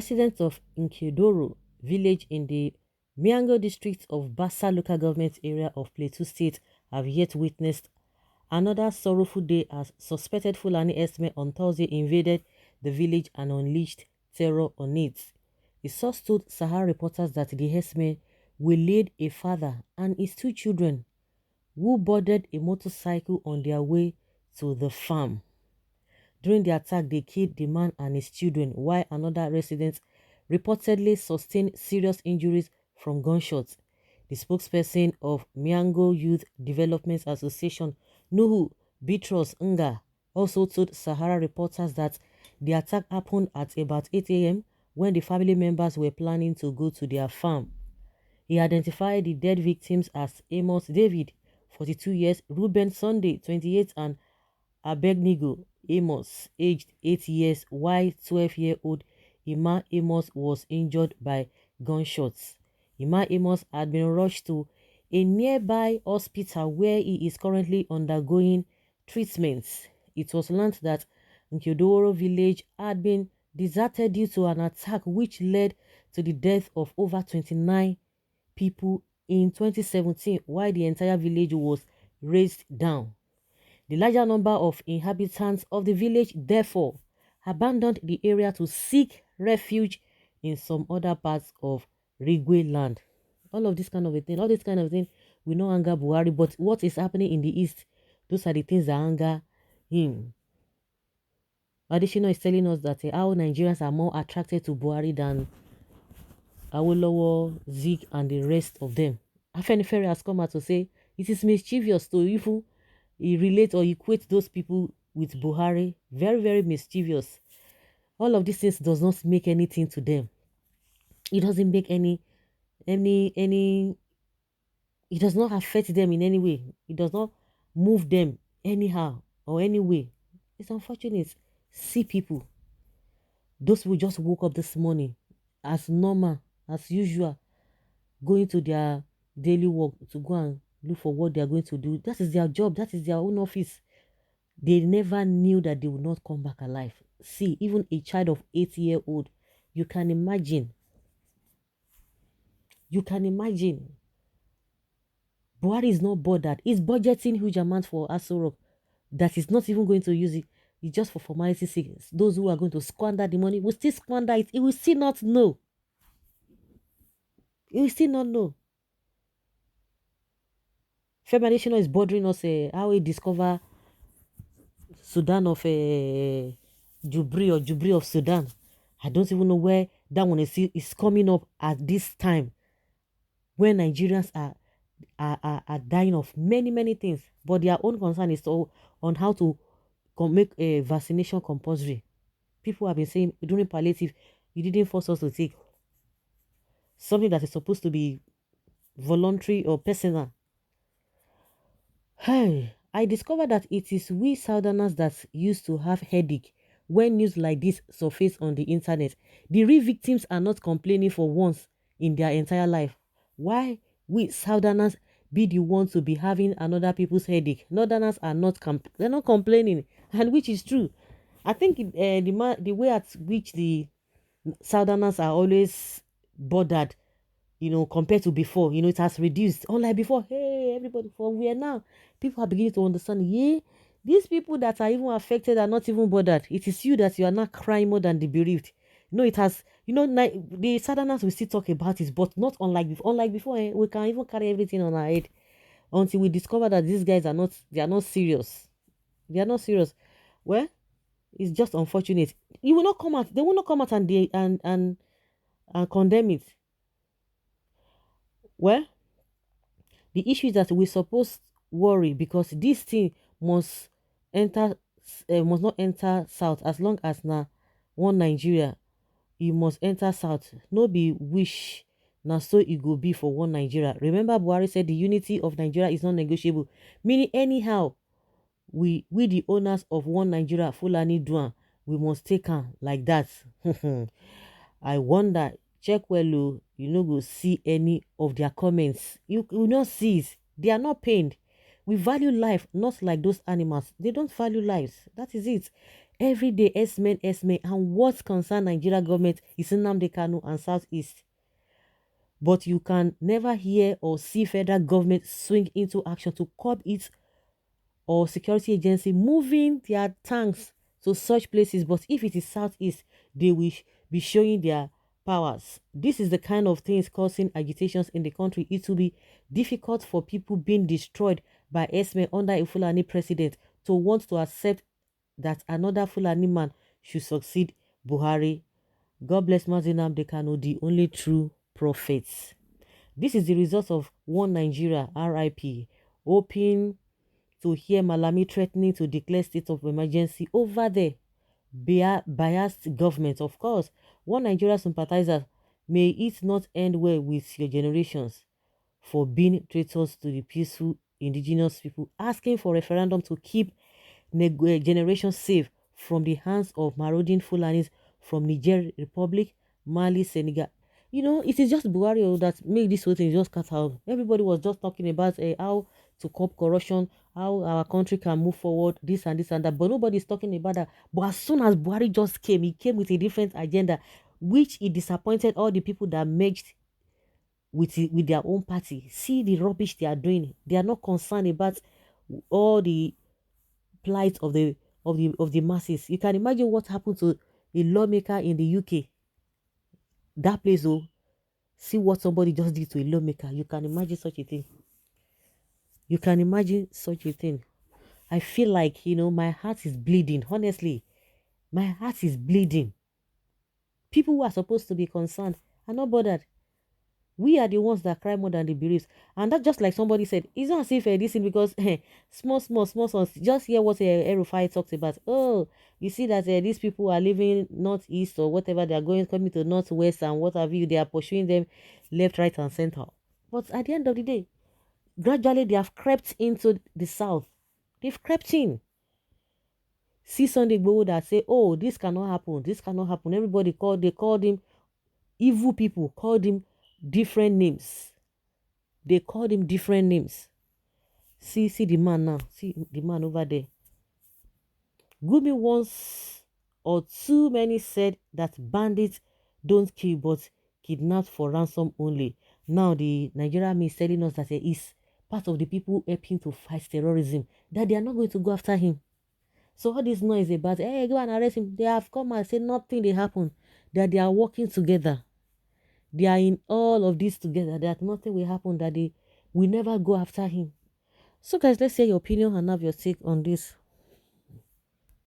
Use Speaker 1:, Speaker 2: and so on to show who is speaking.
Speaker 1: Residents of Âťťâçk village in the Miango district of Bassa local government area of Plateau state have yet witnessed another sorrowful day as suspected Fulani Herdsmen on Thursday invaded the village and unleashed terror on it. A source told Sahara reporters that the Herdsmen waylaid a father and his two children who boarded a motorcycle on their way to the farm. During the attack, they killed the man and his children, while another resident reportedly sustained serious injuries from gunshots. The spokesperson of Miango Youth Development Association, Nuhu Bitros Nga, also told Sahara reporters that the attack happened at about 8 a.m. when the family members were planning to go to their farm. He identified the dead victims as Amos David, 42 years, Ruben Sunday, 28, and Abednego Amos, aged 8 years, while 12-year-old Ima Amos was injured by gunshots. Ima Amos had been rushed to a nearby hospital where he is currently undergoing treatment. It was learned that Âťťâçk village had been deserted due to an attack which led to the death of over 29 people in 2017, while the entire village was razed down. The larger number of inhabitants of the village therefore abandoned the area to seek refuge in some other parts of Rigwe land. All this kind of thing, we know anger Buhari, but what is happening in the east, those are the things that anger him. Additional is telling us that how Nigerians are more attracted to Buhari than Awolowo, Zeke, and the rest of them. Afenifere has come out to say it is mischievous to even relate or equate those people with Buhari. Very, very mischievous. All of these things does not make anything to them. It doesn't make any it does not affect them in any way. It does not move them anyhow or any way. It's unfortunate. See people. Those who just woke up this morning as normal, as usual, going to their daily work to go and look for what they are going to do. That is their job. That is their own office. They never knew that they would not come back alive. See, even a child of 8-year-old, you can imagine. You can imagine. Buhari is not bothered. He's budgeting huge amounts for Aso Rock that is not even going to use it. It's just for formality's sake. Those who are going to squander the money will still squander it. He will still not know. He will still not know. Federation is bothering us how we discover Sudan of Jubri of Sudan. I don't even know where that one is coming up at this time when Nigerians are dying of many things, but their own concern is on how to make a vaccination compulsory. People have been saying during palliative, you didn't force us to take something that is supposed to be voluntary or personal. Hey, I discovered that it is we Southerners that used to have headache when news like this surface on the internet. The real victims are not complaining for once in their entire life. Why we Southerners be the ones to be having another people's headache? Northerners are not they're not complaining, and which is true. I think the way at which the Southerners are always bothered, compared to before, it has reduced. Unlike before, hey, everybody from where now? People are beginning to understand, yeah, these people that are even affected are not even bothered. It is you that you are not crying more than the bereaved. It has, the Southerners will still talk about it, but not unlike before. Unlike before, we can even carry everything on our head until we discover that these guys are not serious. They are not serious. Well, it's just unfortunate. You will not come out. They will not come out and condemn it. Well, the issue is that we're supposed to worry because this thing must not enter south as long as now one Nigeria. You must enter south. No be wish. Now so it go be for one Nigeria. Remember Buhari said the unity of Nigeria is not negotiable. Meaning anyhow, we the owners of one Nigeria, Fulani Duan, we must take her like that. I wonder, Ķ11, you no go see any of their comments. You will not see it. They are not pained. We value life, not like those animals. They don't value lives. That is it. Every day, Herdsmen, Herdsmen, and what concern Nigeria government is Nnamdi Kanu and Southeast. But you can never hear or see federal government swing into action to curb it or security agency moving their tanks to such places. But if it is Southeast, they will be showing their powers. This is the kind of things causing agitations in the country. It will be difficult for people being destroyed by Herdsmen under a Fulani president to want to accept that another Fulani man should succeed Buhari. God bless Mazinam Dekano, the only true prophets. This is the result of one Nigeria, RIP, hoping to hear Malami threatening to declare state of emergency over the biased government. Of course, one Nigeria sympathizer, may it not end well with your generations for being traitors to the peaceful indigenous people, asking for referendum to keep generations safe from the hands of marauding Fulanis from Niger Republic, Mali, Senegal. You know, it is just Buhari that made this whole thing just cut out. Everybody was just talking about how to curb corruption, how our country can move forward, this and this and that. But nobody is talking about that. But as soon as Buhari just came, he came with a different agenda, which he disappointed all the people that merged with their own party. See the rubbish they are doing. They are not concerned about all the plight of the masses. You can imagine what happened to a lawmaker in the UK. That place, oh, see what somebody just did to a lawmaker. You can imagine such a thing. You can imagine such a thing. I feel like, my heart is bleeding. Honestly, my heart is bleeding. People who are supposed to be concerned are not bothered. We are the ones that cry more than the bereaved. And that, just like somebody said, it's not as if this thing, because small sons, just hear what Erufai talks about. Oh, you see that these people are living northeast or whatever, they are coming to northwest and what have you, they are pursuing them left, right, and center. But at the end of the day, gradually they have crept into the south. They've crept in. See Sunday Igboho that say, oh, this cannot happen, this cannot happen. Everybody they called him evil people, called him different names. They called him different names. See the man now. See the man over there. Gumi once or too many said that bandits don't kill but kidnap for ransom only. Now the Nigerian army is telling us that he is part of the people helping to fight terrorism, that they are not going to go after him. So all this noise about, hey, go and arrest him, they have come and said nothing they happen, that they are working together. They are in all of this together, that nothing will happen, that they will never go after him. So guys, let's hear your opinion and have your take on this.